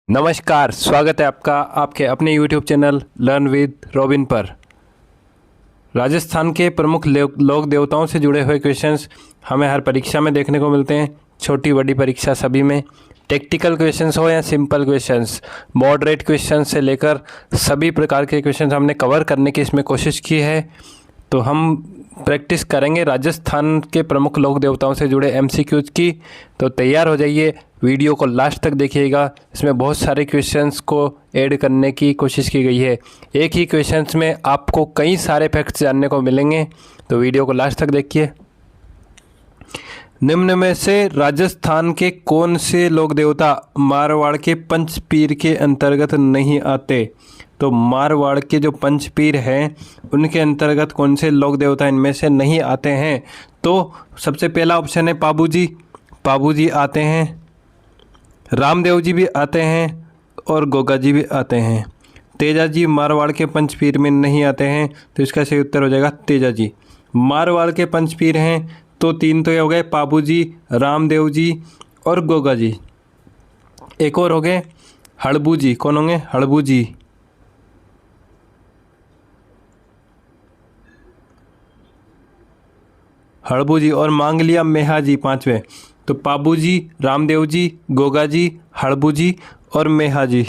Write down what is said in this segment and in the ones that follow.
नमस्कार, स्वागत है आपका आपके अपने YouTube channel learn with robin पर। राजस्थान के प्रमुख लोक देवताओं से जुड़े हुए क्वेश्चंस हमें हर परीक्षा में देखने को मिलते हैं, छोटी बड़ी परीक्षा सभी में। टेक्निकल क्वेश्चंस हो या सिंपल क्वेश्चंस, मॉडरेट क्वेश्चंस से लेकर सभी प्रकार के क्वेश्चंस हमने कवर करने की इसमें कोशिश की है। तो हम प्रैक्टिस करेंगे राजस्थान के प्रमुख लोक देवताओं से जुड़े MCQs की। तो तैयार हो जाइए, वीडियो को लास्ट तक देखिएगा। इसमें बहुत सारे क्वेश्चंस को ऐड करने की कोशिश की गई है। एक ही क्वेश्चंस में आपको कई सारे फैक्ट्स जानने को मिलेंगे, तो वीडियो को लास्ट तक देखिए। निम्न में से राजस्थान के कौन से लोक देवता मारवाड़ के पंचपीर के अंतर्गत नहीं आते? तो मारवाड़ के जो पंचपीर हैं उनके अंतर्गत कौन से लोक देवता इनमें से नहीं आते हैं? तो सबसे पहला ऑप्शन है पाबूजी। पाबूजी आते हैं, रामदेव जी भी आते हैं और गोगा जी भी आते हैं। तेजा जी मारवाड़ के पंचपीर में नहीं आते हैं, तो इसका सही उत्तर हो जाएगा तेजा जी। मारवाड़ के पंचपीर हैं तो तीन तो ये हो गए, पाबूजी, रामदेव जी और गोगा जी। एक और हो गए हड़बू जी। कौन होंगे? हड़बू जी। हड़बू जी और मांग लिया मेहा जी पांचवें। तो पाबू जी, रामदेव जी, गोगा जी, हड़बू जी और मेहा जी।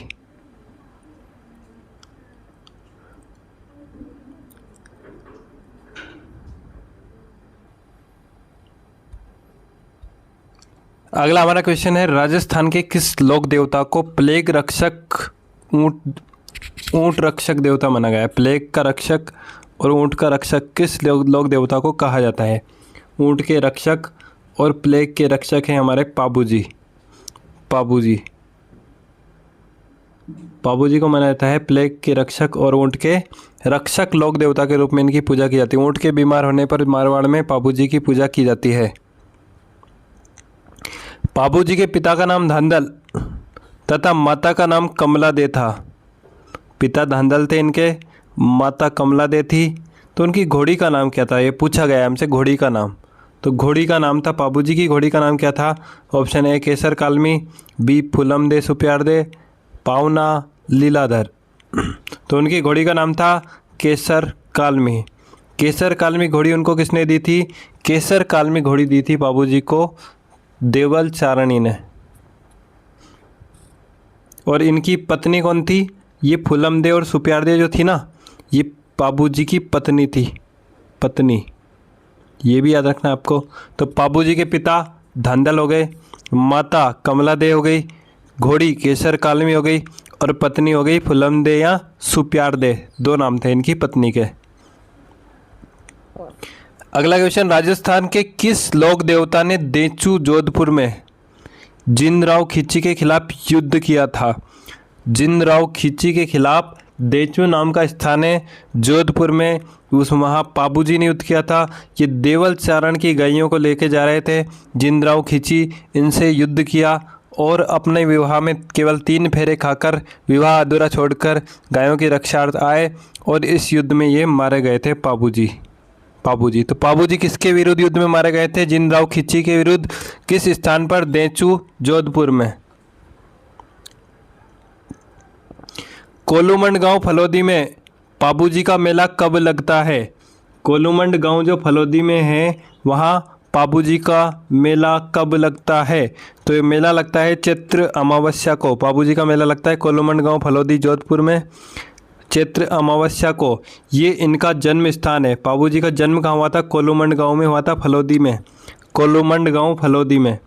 अगला हमारा क्वेश्चन है, राजस्थान के किस लोक देवता को प्लेग रक्षक ऊंट रक्षक देवता माना गया है? प्लेग का रक्षक और ऊंट का रक्षक किस लोक देवता को कहा जाता है? ऊंट के रक्षक और प्लेग के रक्षक हैं हमारे पाबूजी। पाबूजी पाबूजी को माना जाता है प्लेग के रक्षक और ऊंट के रक्षक लोक देवता के रूप में इनकी पूजा की जाती है। ऊंट के बीमार होने पर मारवाड़ में पाबूजी की पूजा की जाती है। पाबूजी के पिता का नाम धांधल तथा माता का नाम कमला दे था। पिता धांधल थे इनके, माता कमला दे थी। तो उनकी घोड़ी का नाम क्या था? ये पूछा गया हमसे, घोड़ी का नाम। तो घोड़ी का नाम था, पाबूजी की घोड़ी का नाम क्या था? ऑप्शन ए केसर कालमी, बी फुलम दे सुप्यार दे, पावना लीलाधर। तो उनकी घोड़ी का नाम था केसर कालमी। केसर कालमी घोड़ी उनको किसने दी थी? केसर कालमी घोड़ी दी थी पाबूजी को देवल चारणी ने। और इनकी पत्नी कौन थी? ये फुलम दे और सुप्यार दे जो थी ना, ये पाबूजी की पत्नी थी। पत्नी, ये भी याद रखना आपको। तो पाबूजी के पिता धांधल हो गए, माता कमला दे हो गई, घोड़ी केसर कालमी हो गई और पत्नी हो गई फुलम दे या सुप्यार दे। दो नाम थे इनकी पत्नी के। अगला क्वेश्चन, राजस्थान के किस लोक देवता ने देचू जोधपुर में जिनराव खिची के खिलाफ युद्ध किया था? जिनराव खिची के खिलाफ देचू नाम का स्थान है जोधपुर में, उस वहाँ पाबूजी ने युद्ध किया था। ये देवल चारण की गायों को लेके जा रहे थे जिनराव खिची, इनसे युद्ध किया और अपने विवाह में केवल 3 फेरे खाकर विवाह अधूरा छोड़कर गायों की रक्षार्थ आए और इस युद्ध में ये मारे गए थे पाबूजी। पाबूजी, तो पाबूजी किसके विरुद्ध युद्ध में मारे गए थे? जिनराव खिची के विरुद्ध। किस स्थान पर? देचू जोधपुर में। कोलूमंड गांव फलोदी में पाबूजी का मेला कब लगता है? कोलूमंड गांव जो फलोदी में है वहाँ पाबूजी का मेला कब लगता है? तो ये मेला लगता है चैत्र अमावस्या को। पाबूजी का मेला लगता है कोलूमंड गांव फलोदी जोधपुर में चैत्र अमावस्या को। ये इनका जन्म स्थान है। पाबूजी का जन्म कहाँ हुआ था? कोलूमंड गांव में हुआ था, फलोदी में। कोलूमंड गांव फलोदी में,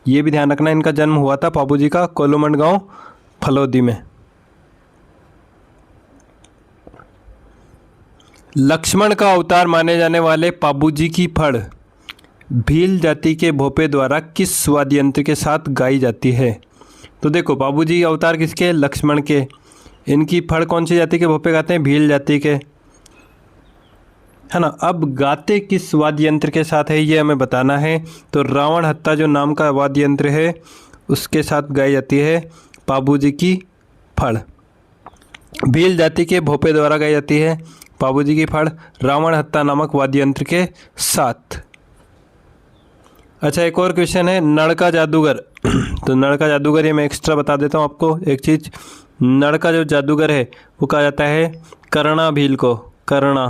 ये भी ध्यान रखना, इनका जन्म हुआ था पाबूजी का कोलूमंड गांव फलोदी में। लक्ष्मण का अवतार माने जाने वाले पाबूजी की फड़ भील जाति के भोपे द्वारा किस वाद्य यंत्र के साथ गाई जाती है? तो देखो, पाबूजी अवतार किसके? लक्ष्मण के। इनकी फड़ कौन सी जाति के भोपे गाते हैं? भील जाति के, है ना। अब गाते किस वाद्य यंत्र के साथ है ये हमें बताना है। तो रावण हत्ता जो नाम का वाद्य यंत्र है उसके साथ गाई जाती है पाबूजी की फड़। भील जाति के भोपे द्वारा गाई जाती है पाबूजी की फड़ रावण हत्ता नामक वाद्य यंत्र के साथ। अच्छा, एक और क्वेश्चन है, नड़ का जादूगर। तो नड़ का जादूगर, ये मैं एक्स्ट्रा बता देता हूँ आपको एक चीज़। नड़ का जो जादूगर है वो कहा जाता है कर्णा भील को। कर्णा,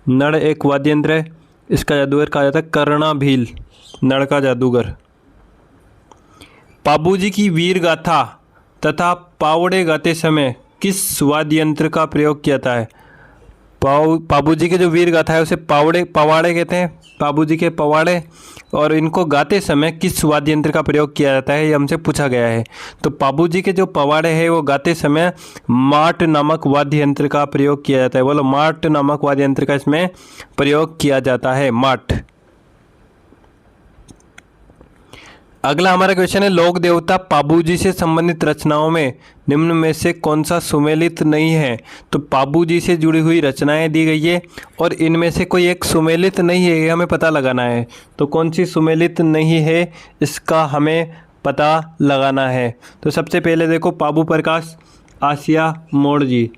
नड़ एक वाद्य यंत्र है, इसका जादूगर कहा जाता है कर्णा भील, नड़ का जादूगर। पाबूजी की वीर गाथा तथा पावड़े गाते समय किस वाद्य यंत्र का प्रयोग किया जाता है? पाबूजी के जो वीर गाथा है उसे पवाड़े कहते हैं, पाबूजी के पवाड़े। और इनको गाते समय किस वाद्य यंत्र का प्रयोग किया जाता है, ये हमसे पूछा गया है। तो पाबूजी के जो पवाड़े हैं वो गाते समय माट नामक वाद्य यंत्र का प्रयोग किया जाता है। बोलो, माट नामक वाद्य यंत्र का इसमें प्रयोग किया जाता है, माट। अगला हमारा क्वेश्चन है, लोक देवता पाबूजी से संबंधित रचनाओं में निम्न में से कौन सा सुमेलित नहीं है? तो पाबूजी से जुड़ी हुई रचनाएं दी गई है और इनमें से कोई एक सुमेलित नहीं है, ये हमें पता लगाना है। तो कौन सी सुमेलित नहीं है, इसका हमें पता लगाना है। तो सबसे पहले देखो, पाबू प्रकाश, आसिया मोड़ जी।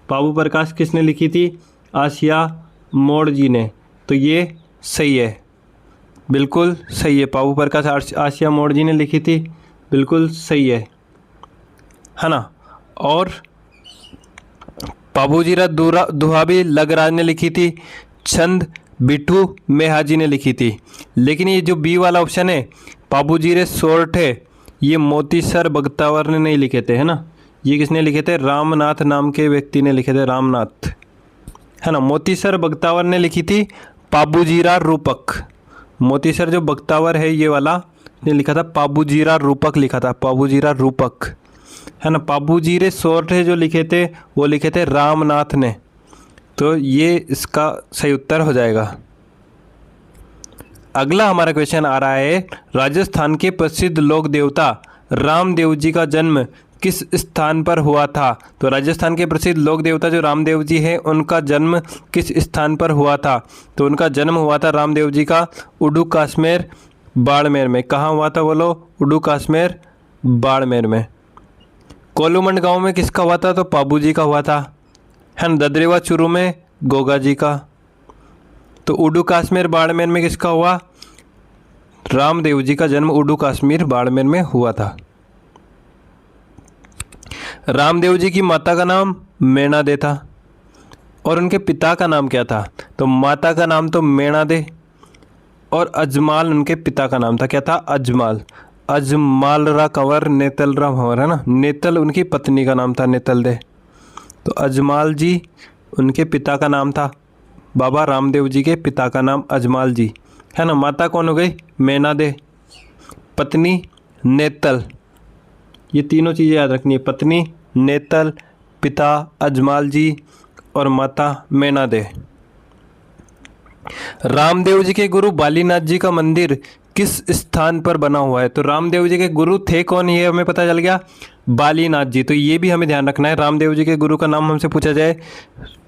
पाबू प्रकाश किसने लिखी थी? आसिया मोड़ जी ने। तो ये सही है, बिल्कुल सही है। पाबू प्रकाश आसिया मोड़ जी ने लिखी थी, बिल्कुल सही है ना। और पाबूजीरा दुहाबी लगराज ने लिखी थी, छंद बिट्टू मेहाजी ने लिखी थी। लेकिन ये जो बी वाला ऑप्शन है, पाबूजीरे सोरठे, ये मोतीसर बख्तावर ने नहीं लिखे थे, है ना। ये किसने लिखे थे? रामनाथ नाम के व्यक्ति ने लिखे थे, रामनाथ, है ना। मोतीसर बख्तावर ने लिखी थी पाबूजीरा रूपक। मोतीसर जो बख्तावर है ये वाला ने लिखा था पाबूजीरा रूपक लिखा था, पाबूजीरा रूपक, है ना। पाबूजीरे सोरठे जो लिखे थे वो लिखे थे रामनाथ ने। तो ये इसका सही उत्तर हो जाएगा। अगला हमारा क्वेश्चन आ रहा है, राजस्थान के प्रसिद्ध लोक देवता रामदेव जी का जन्म किस स्थान पर हुआ था? तो राजस्थान के प्रसिद्ध लोक देवता जो रामदेव जी हैं उनका जन्म किस स्थान पर हुआ था? तो उनका जन्म हुआ था रामदेव जी का उडू काश्मीर बाड़मेर में। कहाँ हुआ था बोलो? उडू काश्मीर बाड़मेर में। कोलूमंड गांव में किसका हुआ था? तो पाबूजी का हुआ था, है ना। ददरेवा चूरू में गोगा जी का। तो उडू काश्मीर बाड़मेर में किसका हुआ? रामदेव जी का जन्म उडू काश्मीर बाड़मेर में हुआ था। रामदेव जी की माता का नाम मेणा दे था और उनके पिता का नाम क्या था? तो माता का नाम तो मेणा दे और अजमाल उनके पिता का नाम था। क्या था? अजमाल। अजमालरा कंवर नेतलरा भंवर, है ना। नेतल उनकी पत्नी का नाम था, नेतल दे। तो अजमाल जी उनके पिता का नाम था, बाबा रामदेव जी के पिता का नाम अजमाल जी, है ना। माता कौन हो गई? मेणा दे, पत्नी नेतल। ये तीनों चीज़ें याद रखनी है, पत्नी नेतल, पिता अजमाल जी और माता मेणा दे। रामदेव जी के गुरु बालीनाथ जी का मंदिर किस स्थान पर बना हुआ है? तो रामदेव जी के गुरु थे कौन, ये हमें पता चल गया, बालीनाथ जी। तो ये भी हमें ध्यान रखना है, रामदेव जी के गुरु का नाम हमसे पूछा जाए,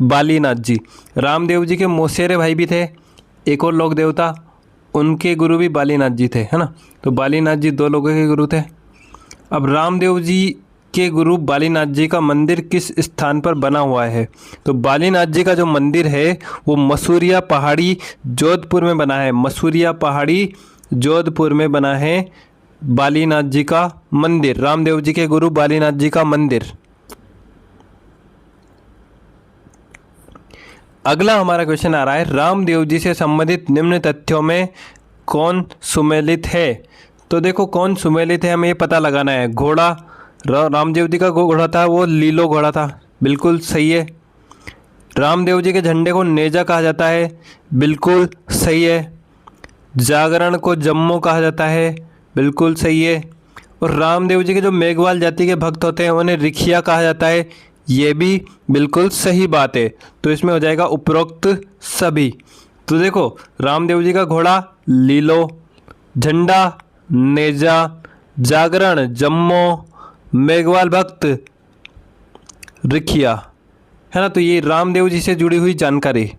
बालीनाथ जी। रामदेव जी के मौसेरे भाई भी थे, एक और लोक देवता, उनके गुरु भी बालीनाथ जी थे, है ना। तो बालीनाथ जी दो लोगों के गुरु थे। अब रामदेव जी के गुरु बालीनाथ जी का मंदिर किस स्थान पर बना हुआ है? तो बालीनाथ जी का जो मंदिर है वो मसूरिया पहाड़ी जोधपुर में बना है। मसूरिया पहाड़ी जोधपुर में बना है बालीनाथ जी का मंदिर, रामदेव जी के गुरु बालीनाथ जी का मंदिर। अगला हमारा क्वेश्चन आ रहा है, रामदेव जी से संबंधित निम्न तथ्यों में कौन सुमेलित है? तो देखो कौन सुमेलित है हमें ये पता लगाना है। घोड़ा, रामदेव जी का घोड़ा था वो लीलो घोड़ा था, बिल्कुल सही है। रामदेव जी के झंडे को नेजा कहा जाता है, बिल्कुल सही है। जागरण को जम्मो कहा जाता है, बिल्कुल सही है। और रामदेव जी के जो मेघवाल जाति के भक्त होते हैं उन्हें रिखिया कहा जाता है, ये भी बिल्कुल सही बात है। तो इसमें हो जाएगा उपरोक्त सभी। तो देखो रामदेव जी का घोड़ा लीलो, झंडा नेजा, जागरण जम्मो, मेघवाल भक्त रिखिया, है ना। तो ये रामदेव जी से जुड़ी हुई जानकारी।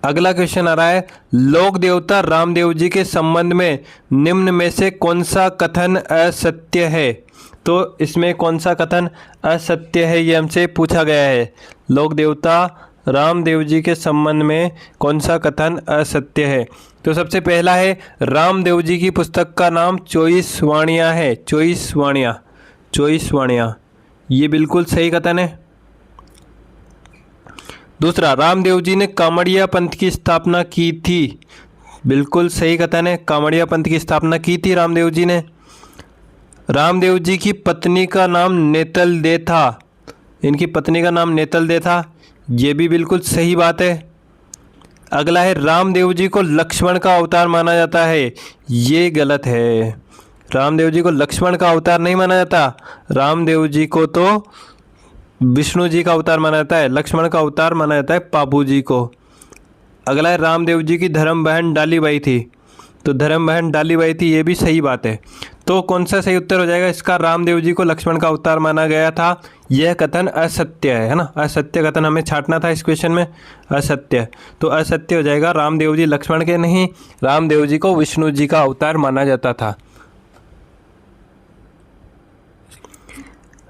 अगला क्वेश्चन आ रहा है, लोक देवता रामदेव जी के संबंध में निम्न में से कौन सा कथन असत्य है? तो इसमें कौन सा कथन असत्य है ये हमसे पूछा गया है। लोक देवता रामदेव जी के संबंध में कौन सा कथन असत्य है? तो सबसे पहला है, रामदेव जी की पुस्तक का नाम 24 वाणियाँ है। 24 वाणियाँ, 24 वाणियाँ, ये बिल्कुल सही कथन है। दूसरा, रामदेव जी ने कामड़िया पंथ की स्थापना की थी। बिल्कुल सही कथन है, कामड़िया पंथ की स्थापना की थी रामदेव जी ने। रामदेव जी की पत्नी का नाम नेतल दे था। इनकी पत्नी का नाम नेतल दे था, ये भी बिल्कुल सही बात है। अगला है, रामदेव जी को लक्ष्मण का अवतार माना जाता है। ये गलत है, रामदेव जी को लक्ष्मण का अवतार नहीं माना जाता। रामदेव जी को तो विष्णु जी का अवतार माना जाता है, लक्ष्मण का अवतार माना जाता है पापू जी को। अगला है, रामदेव जी की धर्म बहन डालीबाई थी। तो धर्म बहन डालीबाई थी, ये भी सही बात है। तो कौन सा सही उत्तर हो जाएगा इसका? रामदेव जी को लक्ष्मण का अवतार माना गया था, यह कथन असत्य है ना। असत्य कथन हमें छांटना था इस क्वेश्चन में, असत्य। तो असत्य हो जाएगा, रामदेव जी लक्ष्मण के नहीं, रामदेव जी को विष्णु जी का अवतार माना जाता था।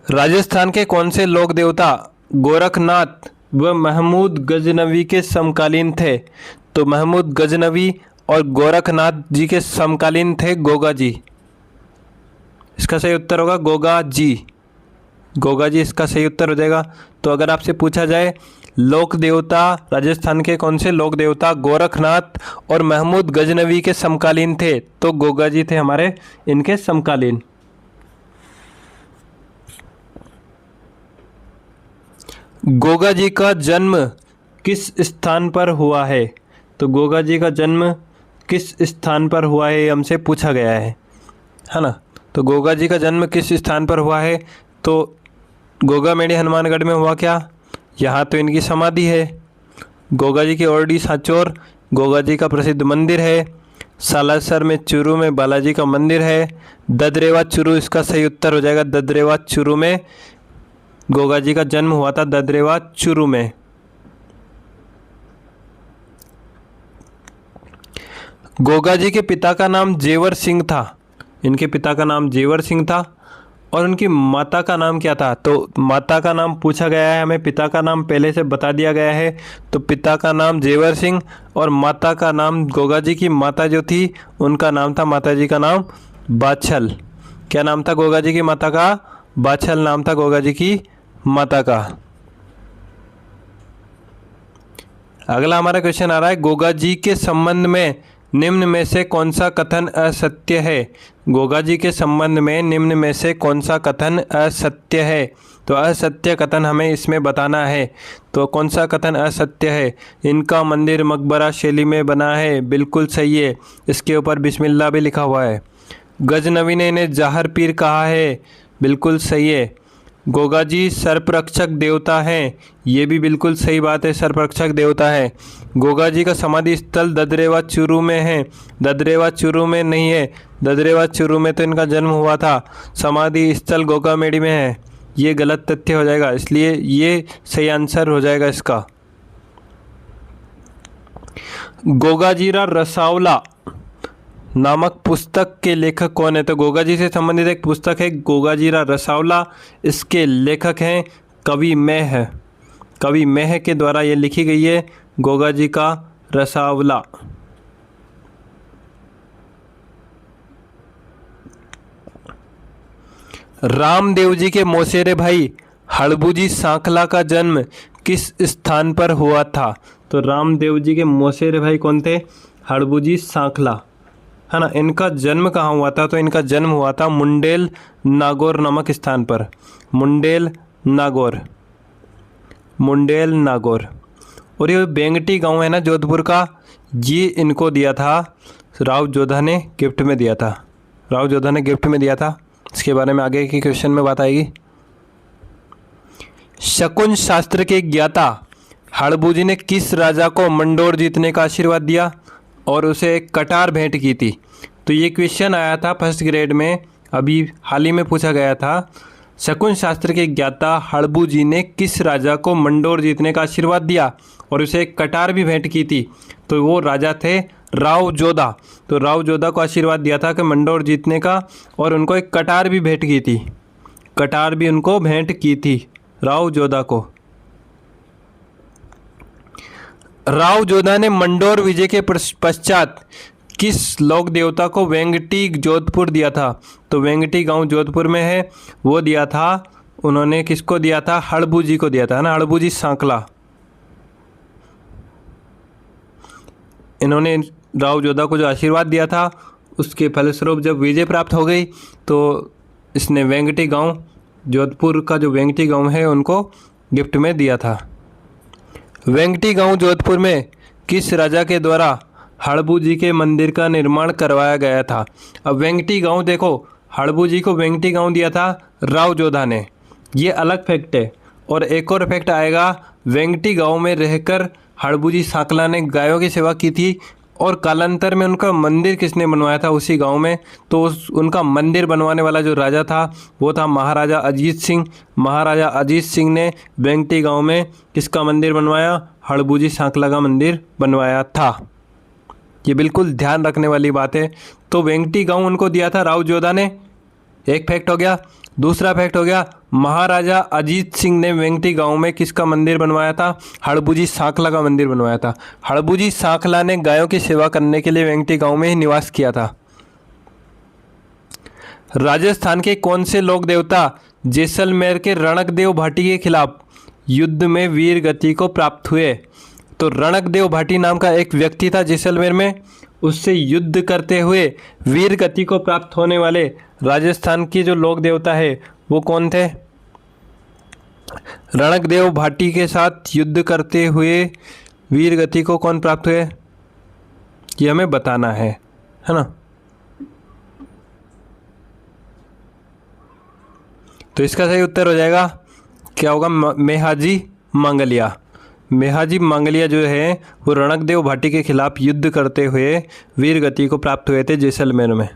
राजस्थान के कौन से लोक देवता गोरखनाथ व महमूद गजनवी के समकालीन थे? तो महमूद गजनवी और गोरखनाथ जी के समकालीन थे गोगा जी। इसका सही उत्तर होगा गोगा जी। गोगा जी इसका सही उत्तर हो जाएगा। तो अगर आपसे पूछा जाए लोक देवता, राजस्थान के कौन से लोक देवता गोरखनाथ और महमूद गजनवी के समकालीन थे? तो गोगा जी थे हमारे इनके समकालीन। गोगा जी का जन्म किस स्थान पर हुआ है? तो गोगा जी का जन्म किस स्थान पर हुआ है, हमसे पूछा गया है ना। तो गोगा जी का जन्म किस स्थान पर हुआ है? तो गोगा मेड़ी हनुमानगढ़ में हुआ क्या? यहाँ तो इनकी समाधि है। गोगा जी के ओरडी सांचौर गोगा जी का प्रसिद्ध मंदिर है। सालासर में चूरू में बालाजी का मंदिर है। ददरेवा चूरू इसका सही उत्तर हो जाएगा। ददरेवा चूरू में गोगा जी का जन्म हुआ था, ददरेवा चूरू में। गोगा जी के पिता का नाम जेवर सिंह था। इनके पिता का नाम जेवर सिंह था। और उनकी माता का नाम क्या था? तो माता का नाम पूछा गया है हमें, पिता का नाम पहले से बता दिया गया है। तो पिता का नाम जेवर सिंह और माता का नाम, गोगा जी की माता जो थी उनका नाम था, माता जी का नाम बाछल। क्या नाम था गोगा जी की माता का? बाछल नाम था गोगा जी की माता का। अगला हमारा क्वेश्चन आ रहा है, गोगा जी के संबंध में निम्न में से कौन सा कथन असत्य है? गोगा जी के संबंध में निम्न में से कौन सा कथन असत्य है? तो असत्य कथन हमें इसमें बताना है। तो कौन सा कथन असत्य है? इनका मंदिर मकबरा शैली में बना है, बिल्कुल सही है। इसके ऊपर बिस्मिल्लाह भी लिखा हुआ है। गजनवी ने इन्हें जाहर पीर कहा है, बिल्कुल सही है। गोगा जी सर्परक्षक देवता हैं, ये भी बिल्कुल सही बात है, सर्परक्षक देवता है। गोगा जी का समाधि स्थल ददरेवा चूरू में है, ददरेवा चूरू में नहीं है। ददरेवा चूरू में तो इनका जन्म हुआ था। समाधि स्थल गोगामेड़ी में है, ये गलत तथ्य हो जाएगा, इसलिए ये सही आंसर हो जाएगा इसका। गोगाजीरा रसावला नामक पुस्तक के लेखक कौन है? तो गोगा जी से संबंधित एक पुस्तक है गोगाजीरा रसावला। इसके लेखक हैं कवि मेह। कवि मेह के द्वारा ये लिखी गई है गोगा जी का रसावला। रामदेव जी के मौसेरे भाई हड़बूजी सांखला का जन्म किस स्थान पर हुआ था? तो रामदेव जी के मौसेरे भाई कौन थे? हड़बूजी सांखला, है ना। इनका जन्म कहाँ हुआ था? तो इनका जन्म हुआ था मुंडेल नागौर नामक स्थान पर। Mundell Nagaur, Mundell Nagaur. और ये बेंगटी गांव है ना जोधपुर का, ये इनको दिया था राव जोधा ने गिफ्ट में दिया था। राव जोधा ने गिफ्ट में दिया था। इसके बारे में आगे की क्वेश्चन में बात आएगी। शकुन शास्त्र के ज्ञाता हड़बूजी ने किस राजा को मंडोर जीतने का आशीर्वाद दिया और उसे एक कटार भेंट की थी? तो ये क्वेश्चन आया था फर्स्ट ग्रेड में, अभी हाल ही में पूछा गया था। शकुन शास्त्र के ज्ञाता हड़बूजी ने किस राजा को मंडोर जीतने का आशीर्वाद दिया और उसे एक कटार भी भेंट की थी? तो वो राजा थे राव जोधा। तो राव जोधा को आशीर्वाद दिया था कि मंडोर जीतने का, और उनको एक कटार भी भेंट की थी। कटार भी उनको भेंट की थी राव जोधा को। राव जोधा ने मंडोर विजय के पश्चात किस लोक देवता को वेंगटी जोधपुर दिया था? तो वेंगटी गांव जोधपुर में है, वो दिया था उन्होंने। किसको दिया था? हड़बू जी को दिया था, है ना, हड़बू जी सांकला। इन्होंने राव जोधा को जो आशीर्वाद दिया था, उसके फलस्वरूप जब विजय प्राप्त हो गई तो इसने वेंगटी गांव जोधपुर का जो वेंगटी गांव है उनको गिफ्ट में दिया था। वेंगटी गांव जोधपुर में किस राजा के द्वारा हड़बू जी के मंदिर का निर्माण करवाया गया था? अब वेंगटी गांव देखो, हड़बू जी को वेंगटी गांव दिया था राव जोधा ने, ये अलग फैक्ट है। और एक और फैक्ट आएगा, वेंगटी गांव में रहकर हड़बू जी सांकला ने गायों की सेवा की थी और कालांतर में उनका मंदिर किसने बनवाया था उसी गांव में? तो उनका मंदिर बनवाने वाला जो राजा था वो था महाराजा अजीत सिंह। महाराजा अजीत सिंह ने वेंगटी गांव में किसका मंदिर बनवाया? हड़बू जी सांकला का मंदिर बनवाया था। ये बिल्कुल ध्यान रखने वाली बात है। तो वेंगटी गांव उनको दिया था राव जोधा ने, एक फैक्ट हो गया। दूसरा फैक्ट हो गया, महाराजा अजीत सिंह ने वेंगटी गांव में किसका मंदिर बनवाया था? हड़बू जी सांकला का मंदिर बनवाया था। हड़बू जी सांकला ने गायों की सेवा करने के लिए वेंगटी गांव में ही निवास किया था। राजस्थान के कौन से लोक देवता जैसलमेर के रणकदेव भाटी के खिलाफ युद्ध में वीर गति को प्राप्त हुए? तो रणकदेव भाटी नाम का एक व्यक्ति था जैसलमेर में, उससे युद्ध करते हुए वीर गति को प्राप्त होने वाले राजस्थान की जो लोक देवता है वो कौन थे? रणकदेव भाटी के साथ युद्ध करते हुए वीर गति को कौन प्राप्त हुए, ये हमें बताना है ना। तो इसका सही उत्तर हो जाएगा, क्या होगा? मेहाजी मांगलिया। मेहाजी मांगलिया जो है वो रणकदेव भाटी के खिलाफ युद्ध करते हुए वीर गति को प्राप्त हुए थे जैसलमेर में।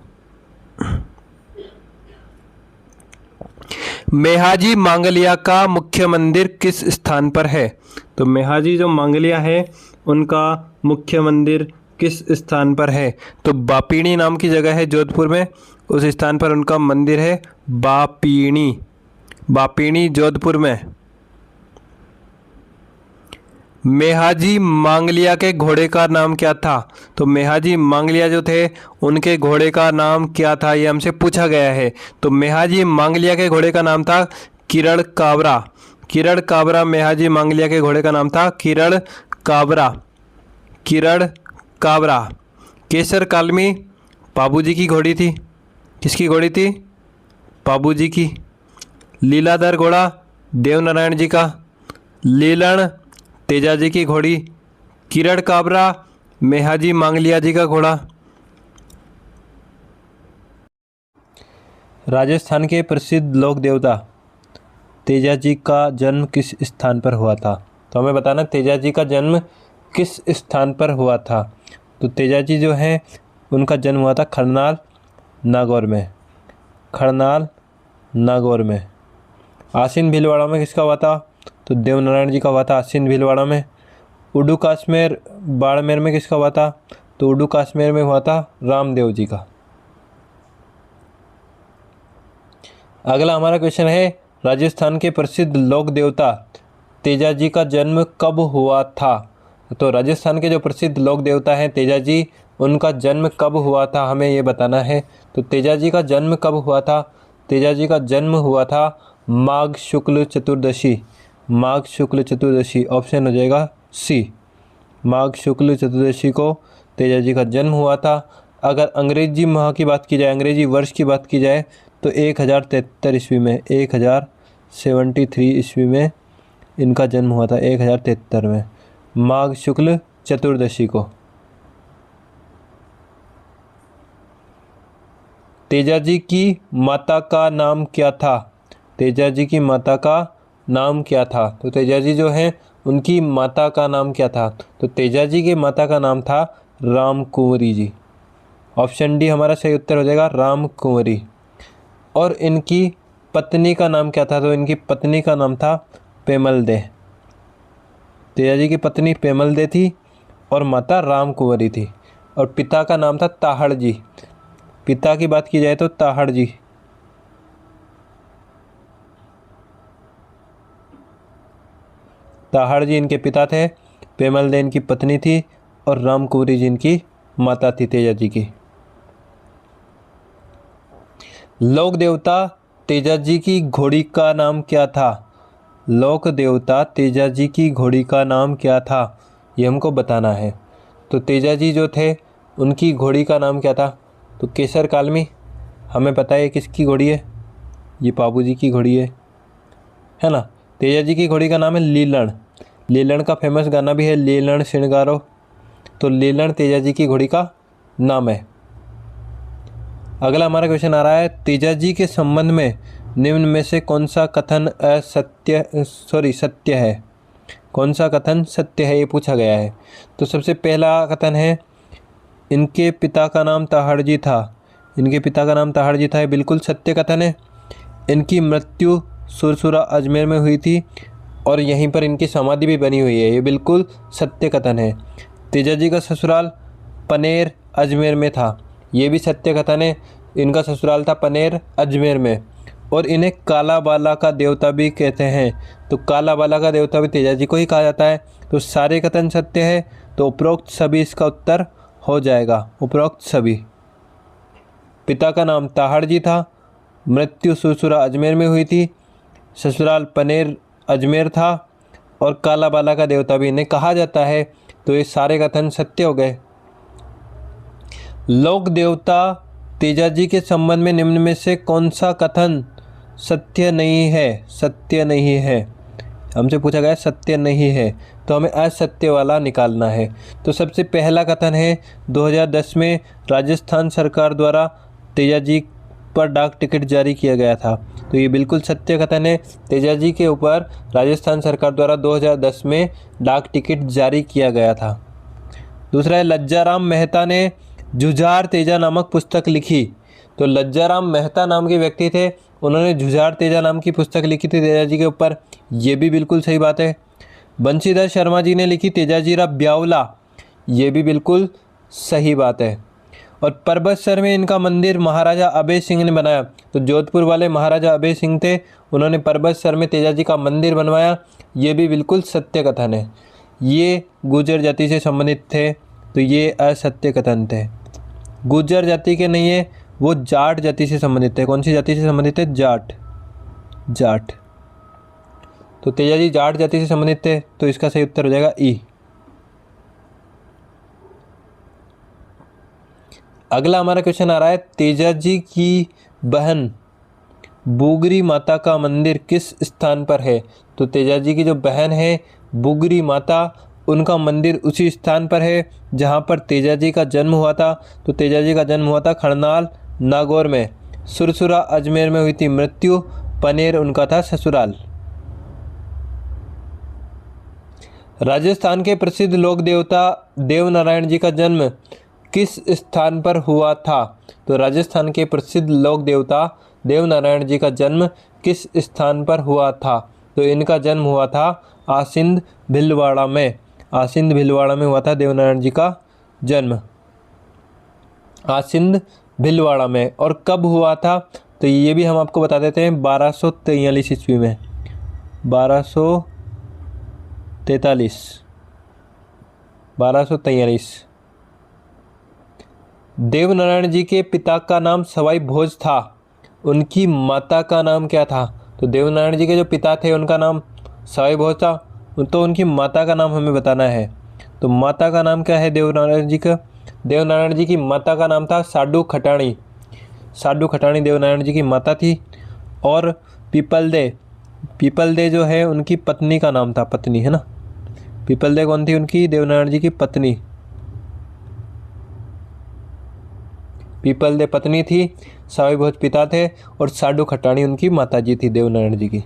मेहाजी मांगलिया का मुख्य मंदिर किस स्थान पर है? तो मेहाजी जो मांगलिया है उनका मुख्य मंदिर किस स्थान पर है? तो बापीणी नाम की जगह है जोधपुर में, उस स्थान पर उनका मंदिर है बापीणी। बापीणी जोधपुर में। मेहाजी मांगलिया के घोड़े का नाम क्या था? तो मेहाजी मांगलिया जो थे उनके घोड़े का नाम क्या था, ये हमसे पूछा गया है। तो मेहाजी मांगलिया के घोड़े का नाम था किरण काबरा। किरण काबरा मेहाजी मांगलिया के घोड़े का नाम था किरण काबरा। किरण काबरा। केसर कालमी बाबूजी की घोड़ी थी। किसकी घोड़ी थी? बाबूजी की। लीलाधर घोड़ा देवनारायण जी का। लीलन तेजाजी की घोड़ी। किरण काबरा मेहाजी मांगलिया जी का घोड़ा। राजस्थान के प्रसिद्ध लोक देवता तेजाजी का जन्म किस स्थान पर हुआ था? तो हमें बताना तेजाजी का जन्म किस स्थान पर हुआ था। तो तेजाजी जो हैं उनका जन्म हुआ था खरनाल नागौर में। खरनाल नागौर में। आसीन भीलवाड़ा में किसका हुआ था? तो देवनारायण जी का हुआ था आसीन भीलवाड़ा में। उडू काश्मीर बाड़मेर में किसका हुआ था? तो उडू काश्मीर में हुआ था रामदेव जी का। अगला हमारा क्वेश्चन है, राजस्थान के प्रसिद्ध लोक देवता तेजाजी का जन्म कब हुआ था? तो राजस्थान के जो प्रसिद्ध लोक देवता हैं तेजाजी, उनका जन्म कब हुआ था हमें ये बताना है। तो तेजाजी का जन्म कब हुआ था? तेजाजी का जन्म हुआ था माघ शुक्ल चतुर्दशी। माघ शुक्ल चतुर्दशी, ऑप्शन हो जाएगा सी। माघ शुक्ल चतुर्दशी को तेजाजी का जन्म हुआ था। अगर अंग्रेजी माह की बात की जाए, अंग्रेजी वर्ष की बात की जाए तो 1073 ईस्वी में, 1073 ईस्वी में इनका जन्म हुआ था, 1073 में, माघ शुक्ल चतुर्दशी को। तेजाजी की माता का नाम क्या था? तेजाजी की माता का नाम क्या था? तो तेजाजी जो है उनकी माता का नाम क्या था? तो तेजाजी की माता का नाम था राम कुंवरी जी। ऑप्शन डी हमारा सही उत्तर हो जाएगा, राम कुंवरी। और इनकी पत्नी का नाम क्या था? तो इनकी पत्नी का नाम था पेमल दे। तेजाजी की पत्नी पेमल दे थी और माता राम कुंवरी थी। और पिता का नाम था ताहड़ जी। पिता की बात की जाए तो ताहड़ जी। ताहड़ जी इनके पिता थे। पेमल देन की पत्नी थी और रामकुंवरी जी इनकी माता थी तेजा जी की। लोक देवता तेजा जी की घोड़ी का नाम क्या था? लोक देवता तेजा जी की घोड़ी का नाम क्या था, ये हमको बताना है। तो तेजा जी जो थे उनकी घोड़ी का नाम क्या था? तो केसर कालमी, हमें पता है किसकी घोड़ी है, ये पाबू जी की घोड़ी है ना। तेजा जी की घोड़ी का नाम है लीलण। लीलण का फेमस गाना भी है, लीलण श्रृंगारो। तो लीलण तेजा जी की घोड़ी का नाम है। अगला हमारा क्वेश्चन आ रहा है, तेजा जी के संबंध में निम्न में से कौन सा कथन सत्य है? कौन सा कथन सत्य है, ये पूछा गया है। तो सबसे पहला कथन है, इनके पिता का नाम ताहड़जी था। इनके पिता का नाम ताहड़जी था, ये बिल्कुल सत्य कथन है। इनकी मृत्यु सुरसुरा अजमेर में हुई थी और यहीं पर इनकी समाधि भी बनी हुई है, ये बिल्कुल सत्य कथन है। तेजा जी का ससुराल पनेर अजमेर में था, ये भी सत्य कथन है। इनका ससुराल था पनेर अजमेर में। और इन्हें काला बाला का देवता भी कहते हैं। तो काला बाला का देवता भी तेजा जी को ही कहा जाता है। तो सारे कथन सत्य है, तो उपरोक्त सभी इसका उत्तर हो जाएगा, उपरोक्त सभी। पिता का नाम ताहड़जी था, मृत्यु सुरसुरा अजमेर में हुई थी, ससुराल पनेर अजमेर था और काला बाला का देवता भी इन्हें कहा जाता है। तो ये सारे कथन सत्य हो गए। लोक देवता तेजा जी के संबंध में निम्न में से कौन सा कथन सत्य नहीं है? सत्य नहीं है, हमसे पूछा गया सत्य नहीं है, तो हमें असत्य वाला निकालना है। तो सबसे पहला कथन है, 2010 में राजस्थान सरकार द्वारा तेजा जी पर डाक टिकट जारी किया गया था। तो ये बिल्कुल सत्य कथन है, तेजा जी के ऊपर राजस्थान सरकार द्वारा 2010 में डाक टिकट जारी किया गया था। दूसरा है, लज्जाराम मेहता ने जुझार तेजा नामक पुस्तक लिखी। तो लज्जाराम मेहता नाम के व्यक्ति थे, उन्होंने जुझार तेजा नाम की पुस्तक लिखी थी तेजा जी के ऊपर, ये भी बिल्कुल सही बात है। बंशीधर शर्मा जी ने लिखी तेजाजीरा ब्यावला, ये भी बिल्कुल सही बात है। और परबतसर में इनका मंदिर महाराजा अभय सिंह ने बनाया। तो जोधपुर वाले महाराजा अभय सिंह थे, उन्होंने परबतसर में तेजा जी का मंदिर बनवाया, ये भी बिल्कुल सत्य कथन है। ये गुर्जर जाति से संबंधित थे, तो ये असत्य कथन थे। गुर्जर जाति के नहीं है, वो जाट जाति से संबंधित थे। कौन सी जाति से संबंधित है? जाट। जाट। तो तेजा जी जाट जाति से संबंधित थे, तो इसका सही उत्तर हो जाएगा ई। अगला हमारा क्वेश्चन आ रहा है, तेजा जी की बहन बुगरी माता का मंदिर किस स्थान पर है? तो तेजा जी की जो बहन है बुगरी माता, उनका मंदिर उसी स्थान पर है जहाँ पर तेजा जी का जन्म हुआ था। तो तेजा जी का जन्म हुआ था खरनाल नागौर में, सुरसुरा अजमेर में हुई थी मृत्यु, पनेर उनका था ससुराल। राजस्थान के प्रसिद्ध लोक देवता देवनारायण जी का जन्म किस स्थान पर हुआ था? तो राजस्थान के प्रसिद्ध लोक देवता देवनारायण जी का जन्म किस स्थान पर हुआ था? तो इनका जन्म हुआ था आसिंद भीलवाड़ा में। आसिंद भीलवाड़ा में हुआ था देवनारायण जी का जन्म, आसिंद भीलवाड़ा में। और कब हुआ था? तो ये भी हम आपको बता देते हैं, 1243 ईस्वी में। 1243। देवनारायण जी के पिता का नाम सवाई भोज था, उनकी माता का नाम क्या था? तो देवनारायण जी के जो पिता थे उनका नाम सवाई भोज था, तो उनकी माता का नाम हमें बताना है। तो माता का नाम क्या है देवनारायण जी का? देवनारायण जी की माता का नाम था साडू खटाणी। साडू खटाणी देवनारायण जी की माता थी। और पीपलदे जो है उनकी पत्नी का नाम था, पत्नी है ना। पीपलदे कौन थी? उनकी देवनारायण जी की पत्नी। पीपलदे पत्नी थी, सवाई भोज पिता थे और साडू खटाणी उनकी माता जी थी देवनारायण जी की।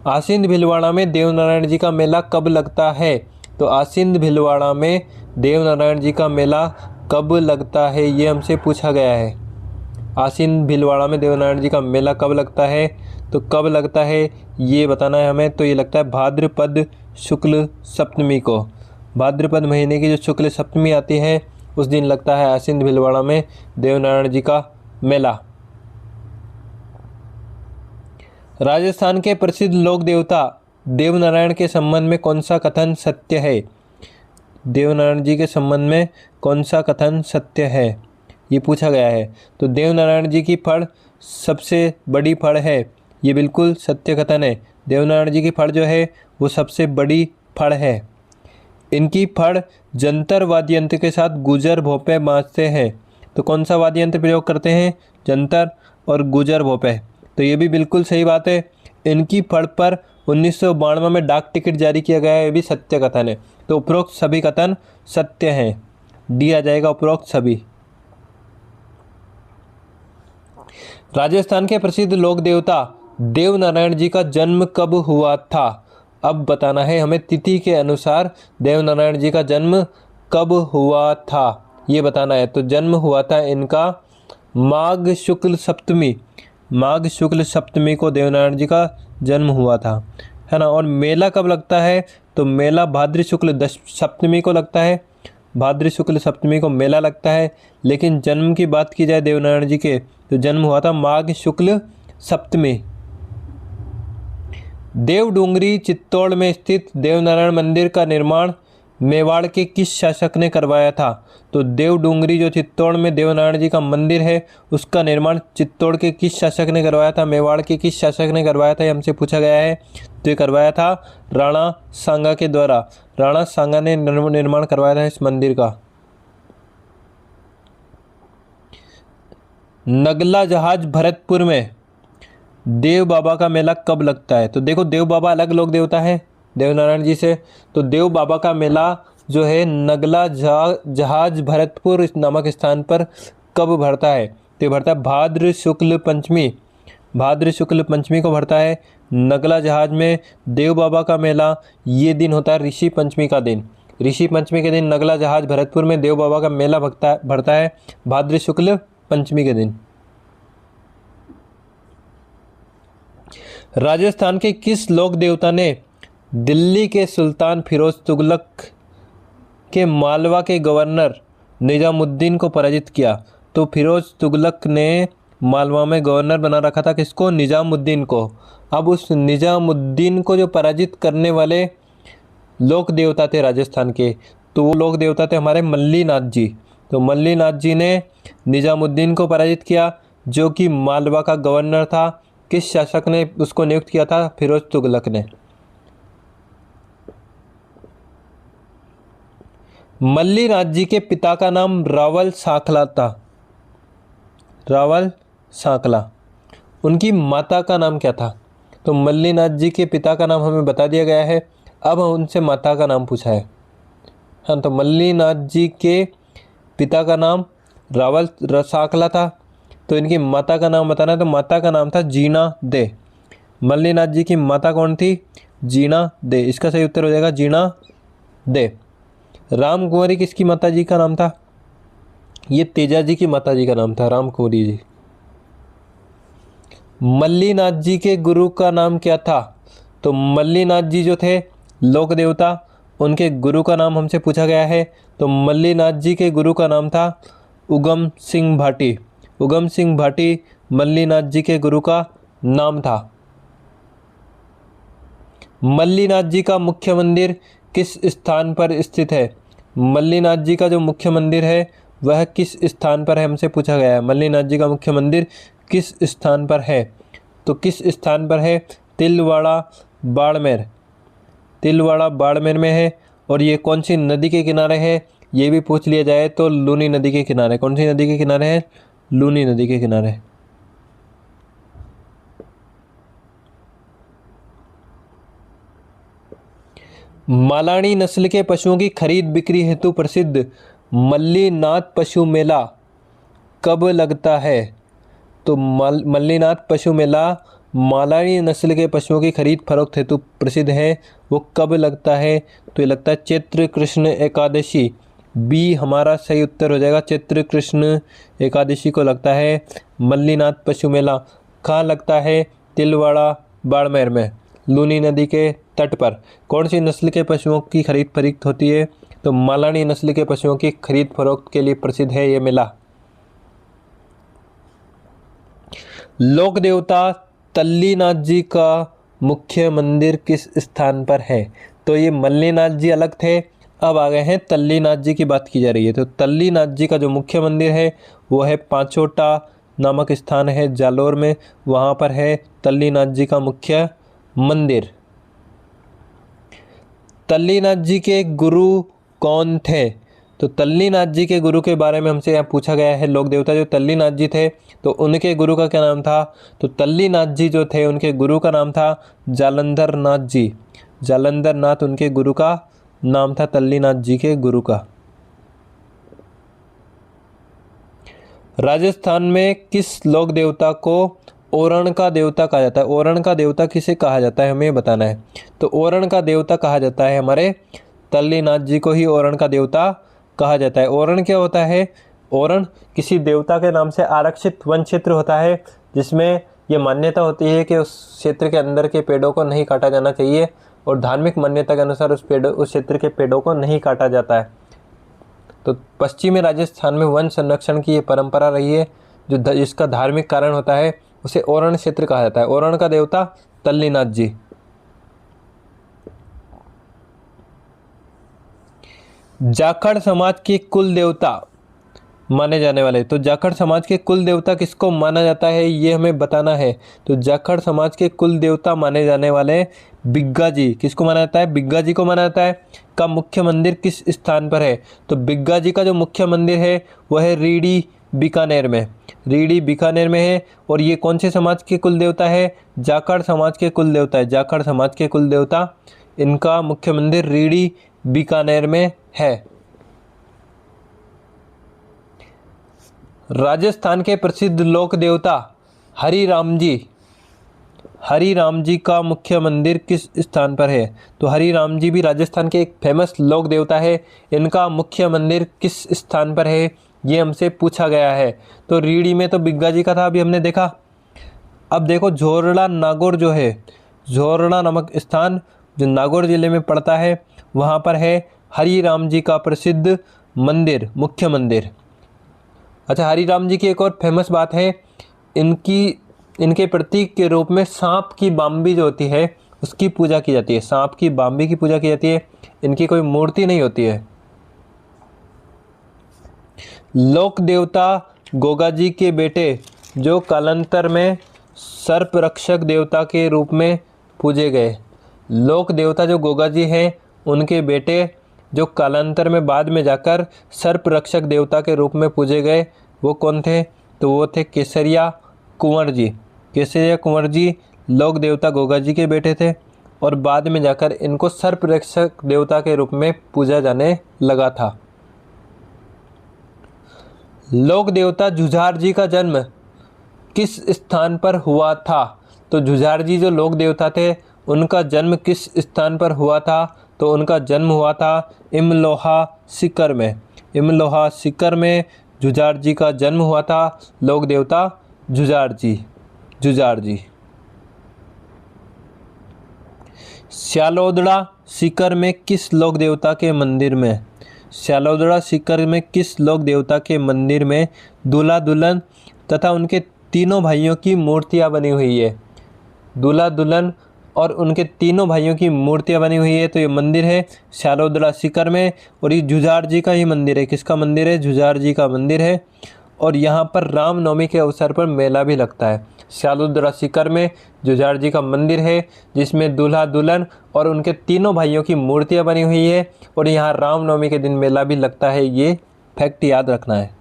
आसिंद भीलवाड़ा में देवनारायण जी का मेला कब लगता है? तो आसिंद भीलवाड़ा में देवनारायण जी का मेला कब लगता है, ये हमसे पूछा गया है। आसिंद भीलवाड़ा में देवनारायण जी का मेला कब लगता है? तो कब लगता है ये बताना है हमें। तो ये लगता है भाद्रपद शुक्ल सप्तमी को। भाद्रपद महीने की जो शुक्ल सप्तमी आती है उस दिन लगता है आसिंद भीलवाड़ा में देवनारायण जी का मेला। राजस्थान के प्रसिद्ध लोक देवता देवनारायण के संबंध में कौन सा कथन सत्य है? देवनारायण जी के संबंध में कौन सा कथन सत्य है, ये पूछा गया है। तो देवनारायण जी की फड़ सबसे बड़ी फड़ है, ये बिल्कुल सत्य कथन है। देवनारायण जी की फड़ जो है वो सबसे बड़ी फड़ है। इनकी फड़ जंतर वाद्य यंत्र के साथ गुजर भोपे बाजते हैं। तो कौन सा वाद्य यंत्र प्रयोग करते हैं, जंतर और गुजर भोपे। तो ये भी बिल्कुल सही बात है। इनकी फड़ पर 1992 में डाक टिकट जारी किया गया है, ये भी सत्य कथन है। तो उपरोक्त सभी कथन सत्य हैं, डी आ जाएगा उपरोक्त सभी। राजस्थान के प्रसिद्ध लोक देवता देवनारायण जी का जन्म कब हुआ था। अब बताना है हमें तिथि के अनुसार देवनारायण जी का जन्म कब हुआ था, ये बताना है। तो जन्म हुआ था इनका माघ शुक्ल सप्तमी, माघ शुक्ल सप्तमी को देवनारायण जी का जन्म हुआ था, है ना। और मेला कब लगता है, तो मेला भाद्र शुक्ल सप्तमी को लगता है, भाद्र शुक्ल सप्तमी को मेला लगता है। लेकिन जन्म की बात की जाए देवनारायण जी के, तो जन्म हुआ था माघ शुक्ल सप्तमी। देवडूंगरी चित्तौड़ में स्थित देवनारायण मंदिर का निर्माण मेवाड़ के किस शासक ने करवाया था। तो देवडूंगरी जो चित्तौड़ में देवनारायण जी का मंदिर है, उसका निर्माण चित्तौड़ के किस शासक ने करवाया था, मेवाड़ के किस शासक ने करवाया था, ये हमसे पूछा गया है। तो ये करवाया था राणा सांगा के द्वारा, राणा सांगा ने निर्माण करवाया था इस मंदिर का। नगला जहाज भरतपुर में देव बाबा का मेला कब लगता है। तो देखो देव बाबा अलग लोक देवता है देवनारायण जी से। तो देव बाबा का मेला जो है नगला जहाज भरतपुर नामक स्थान पर कब भरता है। तो ये भरता है भाद्र शुक्ल पंचमी, भाद्र शुक्ल पंचमी को भरता है। नगला जहाज में देव बाबा का मेला ये दिन होता है ऋषि पंचमी का दिन, ऋषि पंचमी के दिन नगला जहाज भरतपुर में देव बाबा का मेला भरता है भाद्र शुक्ल पंचमी के दिन। राजस्थान के किस लोक देवता ने दिल्ली के सुल्तान फिरोज तुगलक के मालवा के गवर्नर निजामुद्दीन को पराजित किया। तो फिरोज तुगलक ने मालवा में गवर्नर बना रखा था किसको, निजामुद्दीन को। अब उस निजामुद्दीन को जो पराजित करने वाले लोक देवता थे राजस्थान के, तो वो लोक देवता थे हमारे मल्लीनाथ जी। तो मल्लीनाथ जी ने निजामुद्दीन को पराजित किया, जो कि मालवा का गवर्नर था। किस शासक ने उसको नियुक्त किया था, फिरोज तुगलक ने। मल्लीनाथ जी के पिता का नाम रावल सांखला था, रावल सांखला। उनकी माता का नाम क्या था। तो मल्लीनाथ जी के पिता का नाम हमें बता दिया गया है, अब उनसे माता का नाम पूछा है। हाँ, तो मल्लीनाथ जी के पिता का नाम रावल सांखला था। तो इनकी माता का नाम बताना है, तो माता का नाम था जीना दे। मल्लीनाथ जी की माता कौन थी, जीना दे। इसका सही उत्तर हो जाएगा जीना दे। राम कुंवरी किसकी माता जी का नाम था, ये तेजा जी की माता जी का नाम था, राम कुंवरी जी। मल्लीनाथ जी के गुरु का नाम क्या था। तो मल्लीनाथ जी जो थे लोक देवता, उनके गुरु का नाम हमसे पूछा गया है। तो मल्लीनाथ जी के गुरु का नाम था उगम सिंह भाटी, उगम सिंह भाटी मल्लीनाथ जी के गुरु का नाम था। मल्लीनाथ जी का मुख्य मंदिर किस स्थान पर स्थित है। मल्लीनाथ जी का जो मुख्य मंदिर है वह किस स्थान पर है, हमसे पूछा गया है। मल्लीनाथ जी का मुख्य मंदिर किस स्थान पर है। तो किस स्थान पर है, तिलवाड़ा बाड़मेर, तिलवाड़ा बाड़मेर में है। और ये कौन सी नदी के किनारे है, ये भी पूछ लिया जाए तो लूनी नदी के किनारे। कौन सी नदी के किनारे है, लूनी नदी के किनारे। मालानी नस्ल के पशुओं की खरीद बिक्री हेतु प्रसिद्ध मल्लीनाथ पशु मेला कब लगता है। तो मल्लीनाथ पशु मेला मालानी नस्ल के पशुओं की खरीद फरोख्त हेतु प्रसिद्ध है, वो कब लगता है। तो ये लगता है चैत्र कृष्ण एकादशी, बी हमारा सही उत्तर हो जाएगा। चैत्र कृष्ण एकादशी को लगता है मल्लीनाथ पशु मेला। कहाँ लगता है, तिलवाड़ा बाड़मेर में, लूनी नदी के तट पर। कौन सी नस्ल के पशुओं की खरीद फरोख्त होती है, तो मालानी नस्ल के पशुओं की खरीद फरोख्त के लिए प्रसिद्ध है ये मेला। लोक देवता तल्लीनाथ जी का मुख्य मंदिर किस स्थान पर है। तो ये मल्लीनाथ जी अलग थे, अब आ गए हैं तल्लीनाथ जी की बात की जा रही है। तो तल्लीनाथ जी का जो मुख्य मंदिर है वो है पांचोटा नामक स्थान है जालोर में, वहाँ पर है तल्लीनाथ जी का मुख्य मंदिर। तल्लीनाथ जी के गुरु कौन थे? तो तल्लीनाथ जी के गुरु के बारे में हमसे यहाँ पूछा गया है। लोक देवता जो तल्लीनाथ जी थे तो उनके गुरु का क्या नाम था? तो तल्लीनाथ जी जो थे उनके गुरु का नाम था जालंधर नाथ जी। जालंधर नाथ उनके गुरु का नाम था, तल्लीनाथ जी के गुरु का। राजस्थान में किस लोक देवता को ओरण का देवता कहा जाता है? ओरण का देवता किसे कहा जाता है हमें बताना है। तो ओरण का देवता कहा जाता है हमारे तल्लीनाथ जी को ही ओरण का देवता कहा जाता है। ओरण क्या होता है? ओरण किसी देवता के नाम से आरक्षित वन क्षेत्र होता है जिसमें ये मान्यता होती है कि उस क्षेत्र के अंदर के पेड़ों को नहीं काटा जाना चाहिए और धार्मिक मान्यता के अनुसार उस क्षेत्र के पेड़ों को नहीं काटा जाता है। तो पश्चिमी राजस्थान में वन संरक्षण की ये परंपरा रही है, जो जिसका धार्मिक कारण होता है उसे ओरण क्षेत्र कहा जाता है। ओरण का देवता तल्लीनाथ जी। जाखड़ समाज के कुल देवता माने जाने वाले, तो जाखड़ समाज के कुल देवता किसको माना जाता है ये हमें बताना है। तो जाखड़ समाज के कुल देवता माने जाने वाले बिग्गा जी। किसको माना जाता है? बिग्गा जी को माना जाता है। का मुख्य मंदिर किस स्थान पर है? तो बिग्गा जी का जो मुख्य मंदिर है वह है रीडी बीकानेर में। रीडी बीकानेर में है। और ये कौन से समाज के कुल देवता है? जाखड़ समाज के कुल देवता है। जाखड़ समाज के कुल देवता, इनका मुख्य मंदिर रीडी बीकानेर में है। राजस्थान के प्रसिद्ध लोक देवता हरिराम जी, हरिराम जी का मुख्य मंदिर किस स्थान पर है? तो हरिराम जी भी राजस्थान के एक फेमस लोक देवता है। इनका मुख्य मंदिर किस स्थान पर है ये हमसे पूछा गया है। तो रीडी में तो बिग्गा जी का था, अभी हमने देखा। अब देखो झोरड़ा नागौर जो है, झोरड़ा नामक स्थान जो नागौर जिले में पड़ता है, वहाँ पर है हरिराम जी का प्रसिद्ध मंदिर, मुख्य मंदिर। अच्छा, हरिराम जी की एक और फेमस बात है, इनके प्रतीक के रूप में सांप की बाम्बी जो होती है उसकी पूजा की जाती है। सांप की बाम्बी की पूजा की जाती है, इनकी कोई मूर्ति नहीं होती है। लोक देवता गोगा जी के बेटे जो कालांतर में सर्प रक्षक देवता के रूप में पूजे गए। लोक देवता जो गोगा जी हैं उनके बेटे जो कालांतर में बाद में जाकर सर्प रक्षक देवता के रूप में पूजे गए, वो कौन थे? तो वो थे केसरिया कुंवर जी। केसरिया कुंवर जी लोक देवता गोगा जी के बेटे थे और बाद में जाकर इनको सर्प रक्षक देवता के रूप में पूजा जाने लगा था। लोक देवता जुझार जी का जन्म किस स्थान पर हुआ था? तो जुझार जी जो लोक देवता थे उनका जन्म किस स्थान पर हुआ था? तो उनका जन्म हुआ था इमलोहा सीकर में। इमलोहा सीकर में जुझार जी का जन्म हुआ था। लोक देवता जुझार जी, जुझार जी। श्यालोदड़ा सीकर में किस लोक देवता के मंदिर में? श्यालोदड़ा सीकर में किस लोक देवता के मंदिर में दूल्हा दुल्हन तथा उनके तीनों भाइयों की मूर्तियां बनी हुई है? दूल्हा दुल्हन और उनके तीनों भाइयों की मूर्तियां बनी हुई है। तो ये मंदिर है श्यालोदड़ा सीकर में और ये जुझार जी का ही मंदिर है। किसका मंदिर है? जुझार जी का मंदिर है। और यहाँ पर रामनवमी के अवसर पर मेला भी लगता है। श्यालोदड़ा सीकर में जुझार जी का मंदिर है जिसमें दूल्हा दुल्हन और उनके तीनों भाइयों की मूर्तियां बनी हुई है और यहाँ रामनवमी के दिन मेला भी लगता है। ये फैक्ट याद रखना है।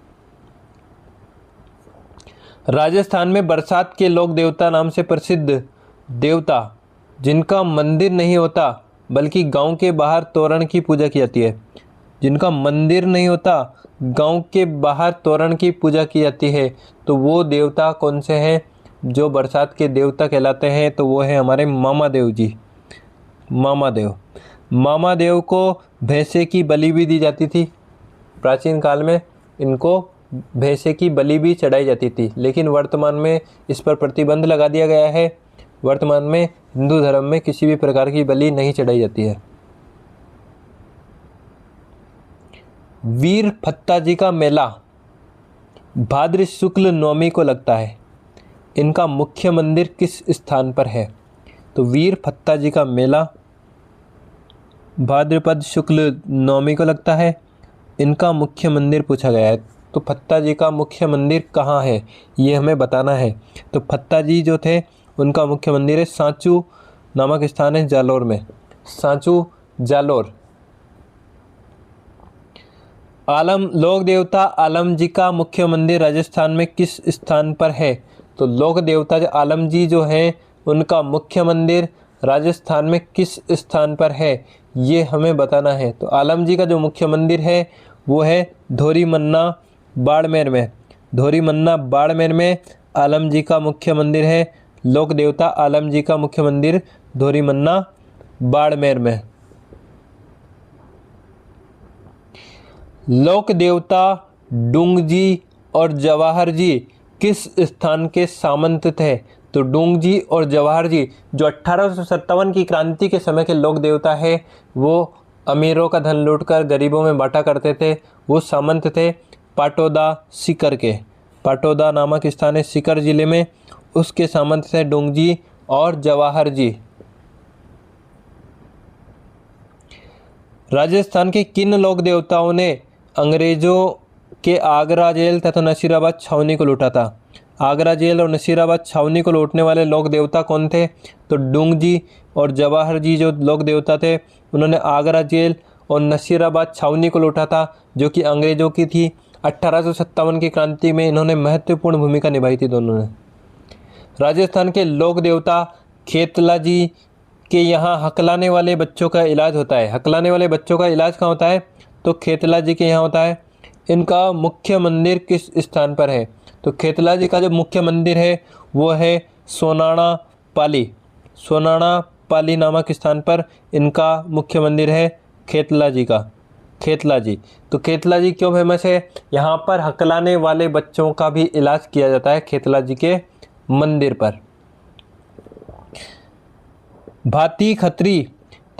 राजस्थान में बरसात के लोक देवता नाम से प्रसिद्ध देवता जिनका मंदिर नहीं होता बल्कि गांव के बाहर तोरण की पूजा की जाती है। जिनका मंदिर नहीं होता, गांव के बाहर तोरण की पूजा की जाती है, तो वो देवता कौन से हैं जो बरसात के देवता कहलाते हैं? तो वो है हमारे मामादेव जी। मामादेव, मामादेव को भैंसे की बलि भी दी जाती थी। प्राचीन काल में इनको भैंसे की बलि भी चढ़ाई जाती थी, लेकिन वर्तमान में इस पर प्रतिबंध लगा दिया गया है। वर्तमान में हिंदू धर्म में किसी भी प्रकार की बलि नहीं चढ़ाई जाती है। वीर फत्ता जी का मेला भाद्र शुक्ल नवमी को लगता है। इनका मुख्य मंदिर किस स्थान पर है? तो वीर फत्ता जी का मेला भाद्रपद शुक्ल नवमी को लगता है। इनका मुख्य मंदिर पूछा गया है, तो फत्ता जी का मुख्य मंदिर कहाँ है ये हमें बताना है। तो फत्ता जी जो थे उनका मुख्य मंदिर है सांचू नामक स्थान है जालोर में, सांचू जालोर। आलम लोक देवता आलम जी का मुख्य मंदिर राजस्थान में किस स्थान पर है। तो लोक देवता जो आलम जी जो हैं उनका मुख्य मंदिर राजस्थान में किस स्थान पर है ये हमें बताना है। तो आलम जी का जो मुख्य मंदिर है वो है धोरी मन्ना बाड़मेर में, धोरी मन्ना बाड़मेर में आलम जी का मुख्य मंदिर है। लोक देवता आलम जी का मुख्य मंदिर धोरी मन्ना बाड़मेर में। लोक देवता डूंग जी और जवाहर जी किस स्थान के सामंत थे। तो डूंग जी और जवाहर जी जो 1857 की क्रांति के समय के लोक देवता है वो अमीरों का धन लूटकर गरीबों में बांटा करते थे, वो सामंत थे पाटोदा सीकर के। पाटोदा नामक स्थान है सीकर जिले में, उसके सामंत थे डूंग जी और जवाहर जी। राजस्थान के किन लोक देवताओं ने अंग्रेजों के आगरा जेल तथा नसीराबाद छावनी को लूटा था। आगरा जेल और नसीराबाद छावनी को लूटने वाले लोक देवता कौन थे। तो डूंग जी और जवाहर जी जो लोक देवता थे उन्होंने आगरा जेल और नसीराबाद छावनी को लूटा था जो कि अंग्रेजों की थी। 1857 की क्रांति में इन्होंने महत्वपूर्ण भूमिका निभाई थी दोनों ने। राजस्थान के लोक देवता खेतला जी के यहाँ हकलाने वाले बच्चों का इलाज होता है। हकलाने वाले बच्चों का इलाज कहाँ होता है। तो खेतला जी के यहाँ होता है। इनका मुख्य मंदिर किस स्थान पर है। तो खेतला जी का जो मुख्य मंदिर है वो है सोनाणा पाली, सोनाणा पाली नामक स्थान पर इनका मुख्य मंदिर है खेतला जी का। खेतला जी, तो खेतला जी क्यों फेमस है। यहाँ पर हकलाने वाले बच्चों का भी इलाज किया जाता है खेतला जी के मंदिर पर। भाती खत्री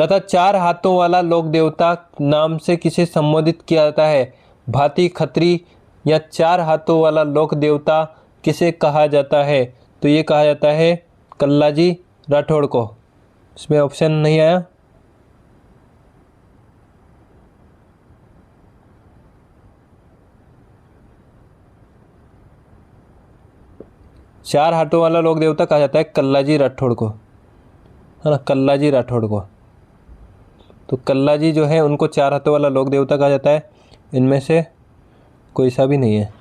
तथा 4 हाथों वाला लोक देवता नाम से किसे संबोधित किया जाता है। भाती खत्री या 4 हाथों वाला लोक देवता किसे कहा जाता है। तो ये कहा जाता है कल्लाजी राठौड़ को। इसमें ऑप्शन नहीं आया। चार हाथों वाला लोक देवता कहा जाता है कल्लाजी राठौड़ को, है ना, कल्लाजी राठौड़ को। तो कल्लाजी जो है उनको 4 हाथों वाला लोक देवता कहा जाता है। इनमें से कोई सा भी नहीं है।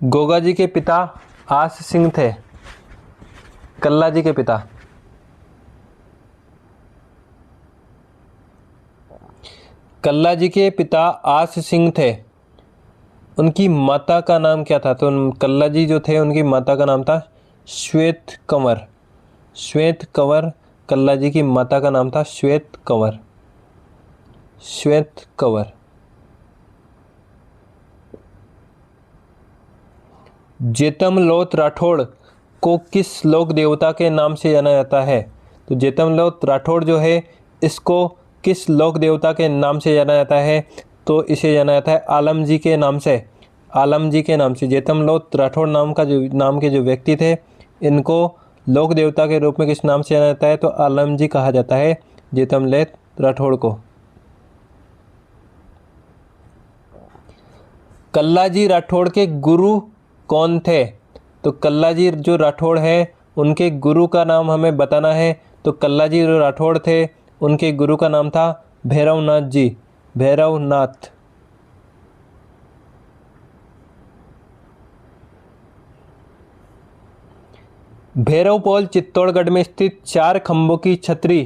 गोगा जी के पिता आस सिंह थे, कल्ला जी के पिता। कल्ला जी के पिता आस सिंह थे, उनकी माता का नाम क्या था। तो कल्ला जी जो थे उनकी माता का नाम था श्वेत कंवर। श्वेत कंवर, कल्ला जी की माता का नाम था श्वेत कंवर। श्वेत कंवर। जेतमलोत राठौड़ को किस लोक देवता के नाम से जाना जाता है। तो जेतमलोत राठौड़ जो है इसको किस लोक देवता के नाम से जाना जाता है। तो इसे जाना जाता है आलम जी के नाम से। आलम जी के नाम से। जेतमलोत राठौड़ नाम के जो व्यक्ति थे इनको लोक देवता के रूप में किस नाम से जाना जाता है। तो आलम जी कहा जाता है जेतमलोत राठौड़ को। कल्लाजी राठौड़ के गुरु कौन थे। तो कल्लाजी जो राठौड़ है उनके गुरु का नाम हमें बताना है। तो कल्लाजी जो राठौड़ थे उनके गुरु का नाम था भैरवनाथ जी। भैरवनाथ। भैरवपोल चित्तौड़गढ़ में स्थित 4 खंभों की छतरी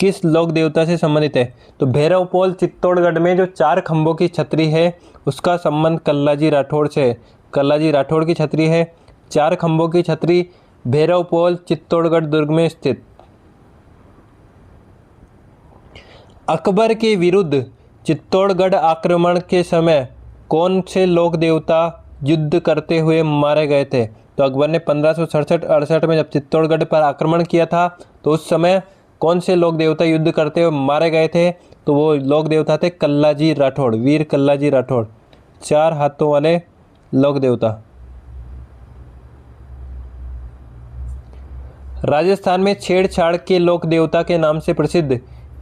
किस लोक देवता से संबंधित है। तो भैरवपोल चित्तौड़गढ़ में जो 4 खंभों की छतरी है उसका संबंध कल्लाजी राठौड़ से है। कल्लाजी राठौड़ की छतरी है। 4 खंभों की छतरी भैरवपोल चित्तौड़गढ़ दुर्ग में स्थित। अकबर के विरुद्ध चित्तौड़गढ़ आक्रमण के समय कौन से लोक देवता युद्ध करते हुए मारे गए थे। तो अकबर ने 1567-68 में जब चित्तौड़गढ़ पर आक्रमण किया था तो उस समय कौन से लोक देवता युद्ध करते हुए मारे गए थे। तो वो लोक देवता थे कल्लाजी राठौड़, वीर कल्लाजी राठौड़। 4 हाथों वाले लोक देवता। राजस्थान में छेड़छाड़ के लोक देवता के नाम से प्रसिद्ध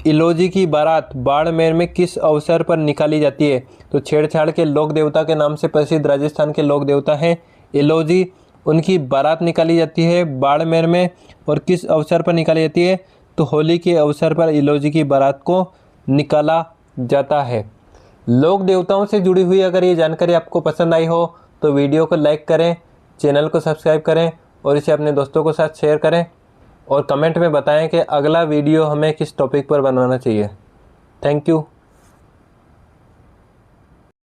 इलोजी की बारात बाड़मेर में किस अवसर पर निकाली जाती है? तो छेड़छाड़ के लोक देवता के नाम से प्रसिद्ध राजस्थान के लोक देवता हैं इलोजी। उनकी बारात निकाली जाती है बाड़मेर में, और किस अवसर पर निकाली जाती है? तो होली के अवसर पर इलोजी की बारात को निकाला जाता है। लोक देवताओं से जुड़ी हुई अगर ये जानकारी आपको पसंद आई हो तो वीडियो को लाइक करें, चैनल को सब्सक्राइब करें और इसे अपने दोस्तों के साथ शेयर करें, और कमेंट में बताएं कि अगला वीडियो हमें किस टॉपिक पर बनवाना चाहिए। Thank you.